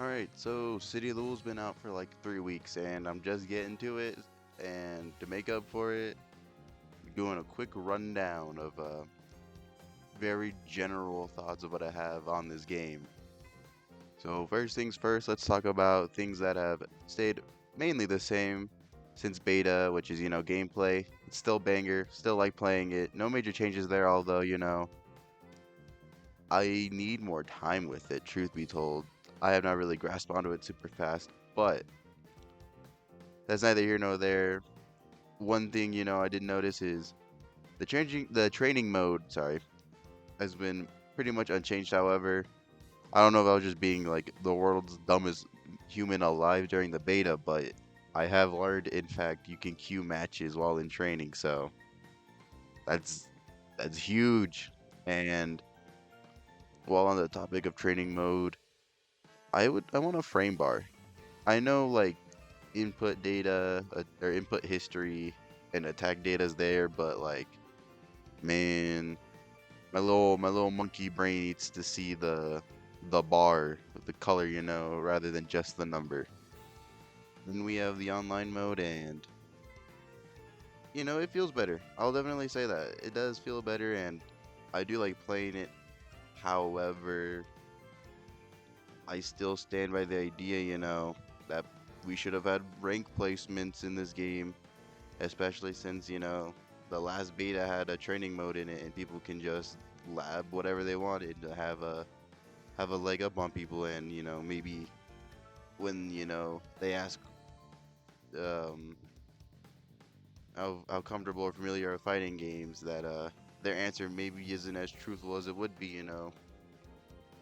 Alright, so City of Louisville's been out for like 3 weeks and I'm just getting to it. And to make up for it, doing a quick rundown of very general thoughts of what I have on this game. So, first things first, let's talk about things that have stayed mainly the same since beta, which is, gameplay. It's still banger, still like playing it. No major changes there, although, I need more time with it, truth be told. I have not really grasped onto it super fast, but that's neither here nor there. One thing, I did notice is the training mode, sorry, has been pretty much unchanged. However, I don't know if I was just being like the world's dumbest human alive during the beta, but I have learned, in fact, you can queue matches while in training, so that's that's huge. And while on the topic of training mode, I want a frame bar. I know like input data or input history and attack data's there, but like man, my little monkey brain needs to see the bar, the color, rather than just the number. Then we have the online mode, and it feels better. I'll definitely say that it does feel better, and I do like playing it. However, I still stand by the idea, that we should have had rank placements in this game, especially since the last beta had a training mode in it, and people can just lab whatever they wanted to have a leg up on people. And maybe when they ask um how comfortable or familiar are fighting games, that their answer maybe isn't as truthful as it would be,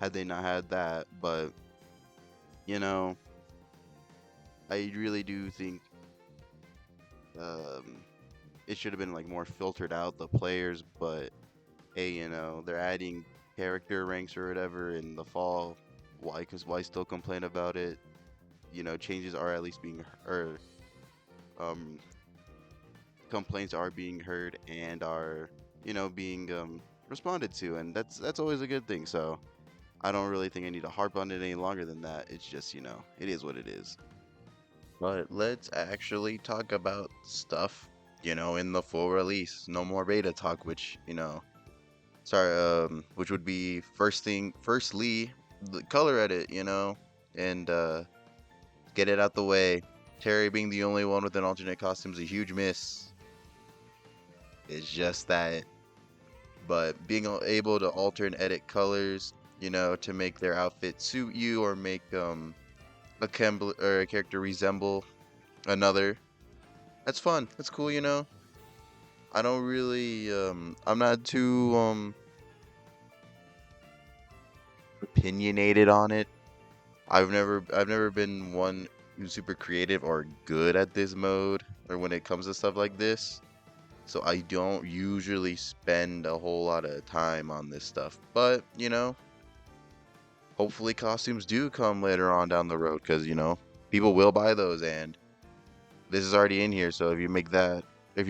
had they not had that. But you know I really do think um it should have been like more filtered out, the players. But hey, they're adding character ranks or whatever in the fall. Why? Because why still complain about it? Changes are at least being heard. Um, complaints are being heard and are, being responded to, and that's always a good thing. So I don't really think I need to harp on it any longer than that. It's just, it is what it is. But let's actually talk about stuff, in the full release. No more beta talk, which, sorry, which would be firstly, the color edit, and get it out the way. Terry being the only one with an alternate costume is a huge miss. It's just that, but being able to alter and edit colors, to make their outfit suit you or make a character resemble another, that's fun. That's cool, I don't really I'm not too opinionated on it. I've never been one who's super creative or good at this mode or when it comes to stuff like this. So I don't usually spend a whole lot of time on this stuff. But, hopefully costumes do come later on down the road, because, people will buy those, and this is already in here. So if you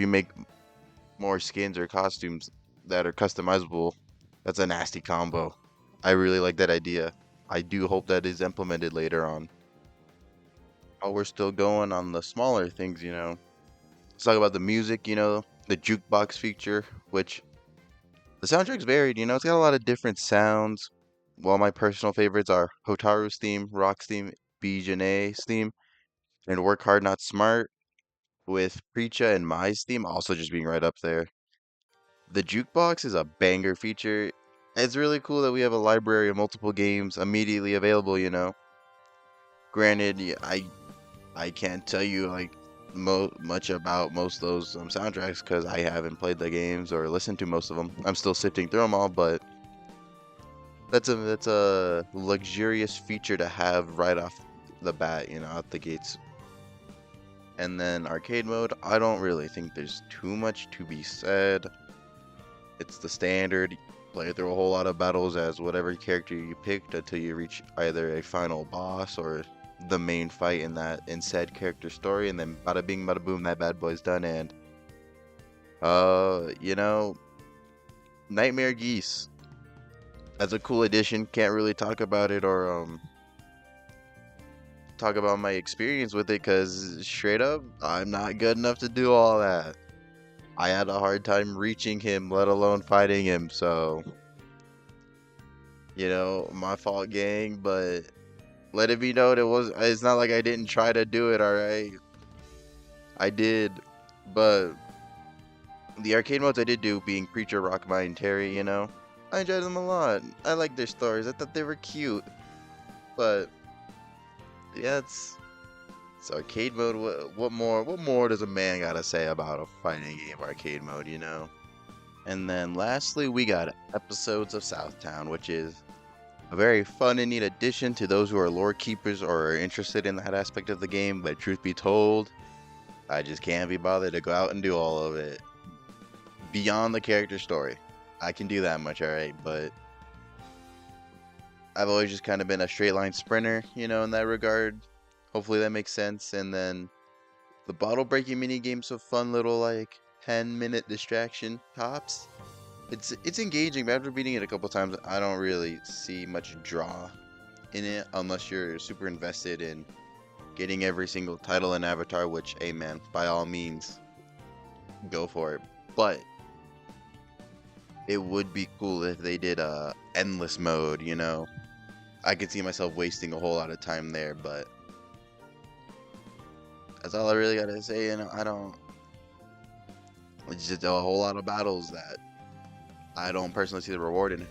make more skins or costumes that are customizable, that's a nasty combo. I really like that idea. I do hope that is implemented later on. While we're still going on the smaller things, let's talk about the music, the jukebox feature, which the soundtrack's varied, it's got a lot of different sounds. While my personal favorites are Hotaru's theme, Rock's theme, Bijanae's theme, and Work Hard Not Smart, with Preacha and Mai's theme also just being right up there. The jukebox is a banger feature. It's really cool that we have a library of multiple games immediately available, Granted, I can't tell you like much about most of those soundtracks because I haven't played the games or listened to most of them. I'm still sifting through them all, but that's a luxurious feature to have right off the bat, out the gates. And then arcade mode, I don't really think there's too much to be said. It's the standard. Play through a whole lot of battles as whatever character you picked until you reach either a final boss or the main fight in said character story, and then bada bing bada boom, that bad boy's done. And uh you know Nightmare Geese, that's a cool addition. Can't really talk about it or talk about my experience with it because straight up, I'm not good enough to do all that. I had a hard time reaching him, let alone fighting him. So, my fault, gang. But let it be known, it's not like I didn't try to do it. All right, I did. But the arcade modes I did do, being Preacher, Rockmine, and Terry, I enjoyed them a lot. I liked their stories. I thought they were cute. But yeah, it's arcade mode. What more does a man gotta say about a fighting game arcade mode? And then lastly, we got episodes of Southtown, which is a very fun and neat addition to those who are lore keepers or are interested in that aspect of the game. But truth be told, I just can't be bothered to go out and do all of it beyond the character story. I can do that much, alright, but I've always just kind of been a straight line sprinter, in that regard. Hopefully that makes sense. And then the bottle breaking mini game's a fun little like 10-minute distraction tops. It's engaging, but after beating it a couple times, I don't really see much draw in it unless you're super invested in getting every single title in Avatar, which, hey man, by all means, go for it. But it would be cool if they did a endless mode. I could see myself wasting a whole lot of time there, but that's all I really gotta say. I don't. It's just a whole lot of battles that I don't personally see the reward in.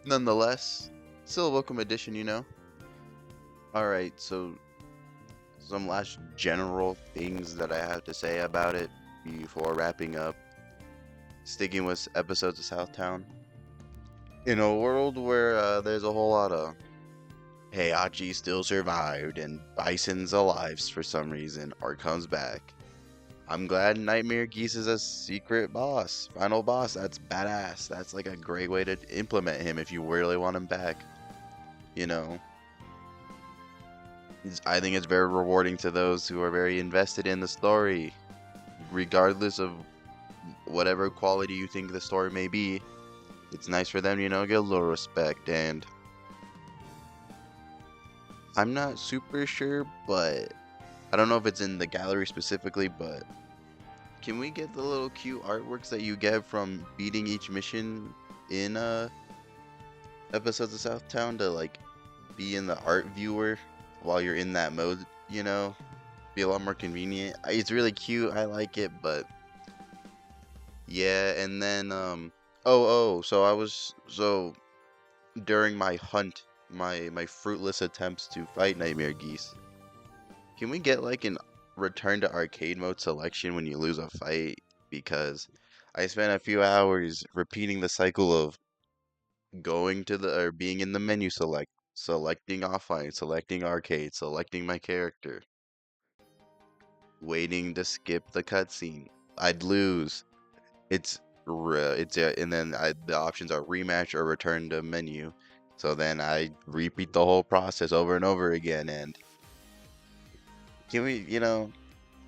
Nonetheless, still a welcome addition. Alright, so some last general things that I have to say about it before wrapping up. Sticking with episodes of Southtown. In a world where there's a whole lot of hey, Hachi still survived and Bison's alive for some reason or comes back. I'm glad Nightmare Geese is a secret boss, final boss. That's badass. That's like a great way to implement him if you really want him back. You know, I think it's very rewarding to those who are very invested in the story, regardless of whatever quality you think the story may be. It's nice for them, get a little respect. And I'm not super sure, but I don't know if it's in the gallery specifically, but can we get the little cute artworks that you get from beating each mission in episodes of Southtown to like be in the art viewer while you're in that mode? Be a lot more convenient. It's really cute. I like it, but yeah. And then so during my hunt, my fruitless attempts to fight Nightmare Geese, can we get like an return to arcade mode selection when you lose a fight? Because I spent a few hours repeating the cycle of going to the or being in the menu selecting offline, selecting arcade, selecting my character, waiting to skip the cutscene. I'd lose. And then the options are rematch or return to menu. So then I repeat the whole process over and over again. And can we,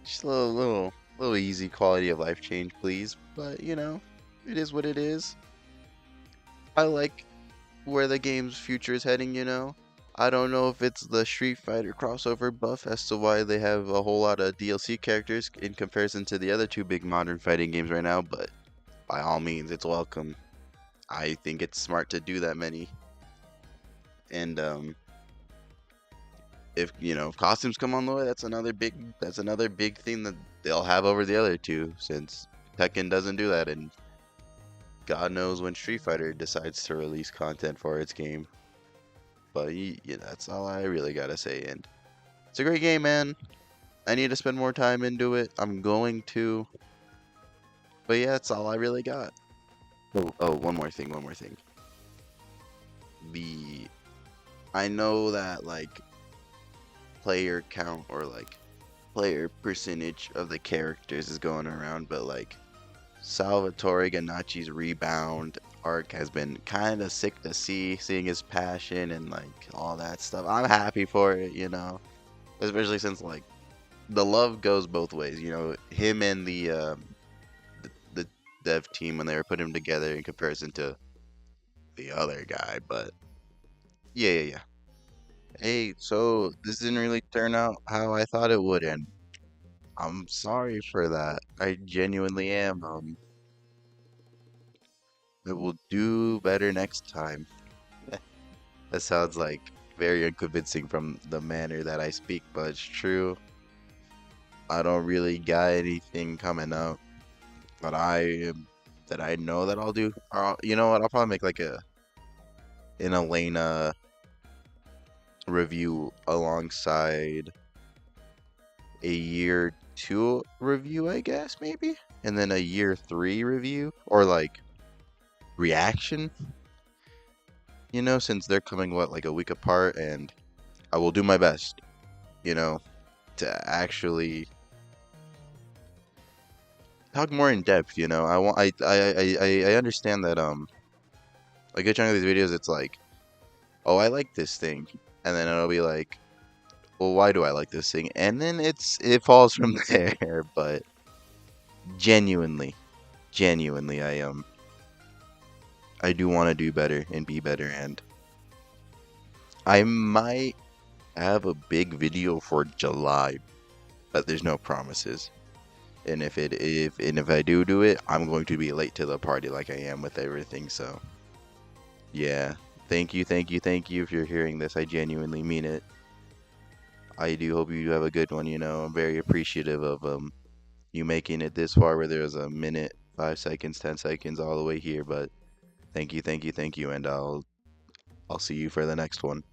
just a little easy quality of life change, please. But it is what it is. I like where the game's future is heading. I don't know if it's the Street Fighter crossover buff as to why they have a whole lot of DLC characters in comparison to the other two big modern fighting games right now, but by all means, it's welcome. I think it's smart to do that many. And if costumes come on the way, that's another big thing that they'll have over the other two, since Tekken doesn't do that, and God knows when Street Fighter decides to release content for its game. But that's all I really gotta say. And it's a great game, man. I need to spend more time into it. I'm going to. But yeah, that's all I really got. Oh, one more thing. The I know that like player count or like player percentage of the characters is going around, but like Salvatore Ganachi's rebound arc has been kind of sick to seeing his passion and like all that stuff. I'm happy for it, especially since like the love goes both ways. Him and the dev team when they were putting him together in comparison to the other guy. But yeah. Hey, so this didn't really turn out how I thought it would, and I'm sorry for that. I genuinely am. I will do better next time. That sounds like very unconvincing from the manner that I speak, but it's true. I don't really got anything coming up that I know that I'll do. You know what? I'll probably make like an Elena review alongside a year two review, I guess, maybe, and then a year three review or like reaction. Since they're coming like a week apart, and I will do my best, you know, to actually talk more in depth. I want I understand that a good chunk of these videos, it's like, oh, I like this thing, and then it'll be like, well, why do I like this thing? And then it falls from there. But genuinely, genuinely, I do want to do better and be better, and I might have a big video for July, but there's no promises. And if I do it, I'm going to be late to the party like I am with everything. So yeah, thank you, thank you, thank you. If you're hearing this, I genuinely mean it. I do hope you have a good one. I'm very appreciative of you making it this far, where there's a minute, 5 seconds, 10 seconds, all the way here. But thank you, thank you, thank you, and I'll see you for the next one.